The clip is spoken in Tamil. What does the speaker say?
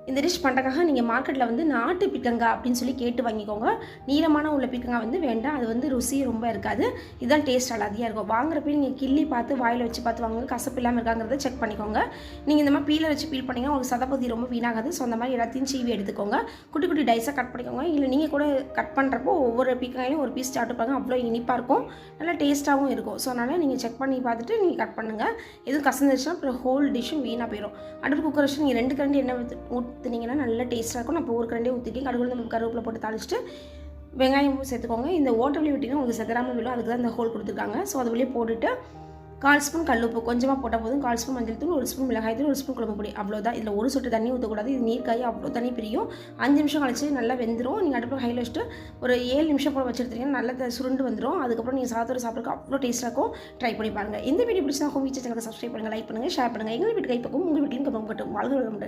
இந்த டிஷ் பண்ணுறதுக்காக நீங்கள் மார்க்கெட்டில் வந்து நாட்டு பீர்க்கங்காய் அப்படின்னு சொல்லி கேட்டு வாங்கிக்கோங்க. நீளமான உள்ள பீர்க்கங்காய் வந்து வேண்டாம், அது வந்து ருசி ரொம்ப இருக்காது. இதுதான் டேஸ்ட் அலாதியாக இருக்கும். வாங்குறப்ப நீங்கள் கிள்ளி பார்த்து வாயில் வச்சு பார்த்து வாங்குங்க, கசப்பு இல்லாமல் இருக்காங்கிறத செக் பண்ணிக்கோங்க. நீங்கள் இந்த மாதிரி பீலை வச்சு பீல் பண்ணிங்கன்னா உங்களுக்கு சதப்பகுதி ரொம்ப வீணாகாது. ஸோ அந்த மாதிரி எல்லாத்தையும் சீவி எடுத்துக்கோங்க. குட்டி குட்டி டைஸாக கட் பண்ணிக்கோங்க. இல்லை நீங்கள் கூட கட் பண்ணுறப்போ ஒவ்வொரு பீர்க்கங்காயிலும் ஒரு பீஸ் சாப்பிட்டு பாருங்க, அவ்வளோ இனிப்பாக இருக்கும், நல்லா டேஸ்ட்டாகவும் இருக்கும். ஸோ அதனால் நீங்கள் செக் பண்ணி பார்த்துட்டு நீங்கள் கட் பண்ணுங்கள். எதுவும் கசந்துச்சுன்னா அப்புறம் ஹோல் டிஷ்ஷும் வீணாக போயிடும். அடுப்பு குக்கர் வச்சு நீங்கள் 2 கரண்டி எண்ணெய் ஊற்றினீங்கன்னா நல்லா டேஸ்ட்டாக இருக்கும். நான் இப்போ ஒரு கரண்டியே ஊற்றிக்கேன். கருவேப்பிலை போட்டு தாளிச்சிட்டு வெங்காயமும் சேர்த்துக்கோங்க. இந்த ஓட்டை வழி விட்டிங்கன்னா உங்களுக்கு செதறாமல் விடும், அதுக்கு தான் இந்த ஹோல் கொடுத்துருக்காங்க. ஸோ அது வழியே போட்டுட்டு 1/4 ஸ்பூன் கல்லுப்பு கொஞ்சமாக போட்டால் போதும். 1/4 ஸ்பூன் மஞ்சள் தூள், 1 ஸ்பூன் மிளகாய் தூள், 1 ஸ்பூன் குழம்பு பொடி, அவ்வளோதான். இதில் ஒரு சொட்டு தண்ணி ஊற்றக்கூடாது. இது நீர்க்காய் அவ்வளோ தண்ணி பிரியும். 5 நிமிஷம் கழிச்சு நல்லா வெந்துடும். நீங்கள் அடுப்பில் ஹையில் வச்சுட்டு ஒரு 7 நிமிஷம் போல் வச்சுருந்தீங்கன்னா நல்லா சுருண்டு வந்துடும். அதுக்கப்புறம் நீங்கள் சாதத்தோட சாப்பிட்றதுக்கு அவ்வளோ டேஸ்ட்டாக இருக்கும். ட்ரை பண்ணி பாருங்கள். இந்த வீடியோ பிடிச்சா ஹோம் வீச்சை சேனலுக்கு சப்ஸ்கிரைப் பண்ணுங்கள், லைக் பண்ணுங்கள், ஷேர் பண்ணுங்கள். எங்கள் வீட்டு கைப்பக்கம் உங்கள் வீட்லையும் கம்பம் கட்டும். வாழ்க வளமுடன்.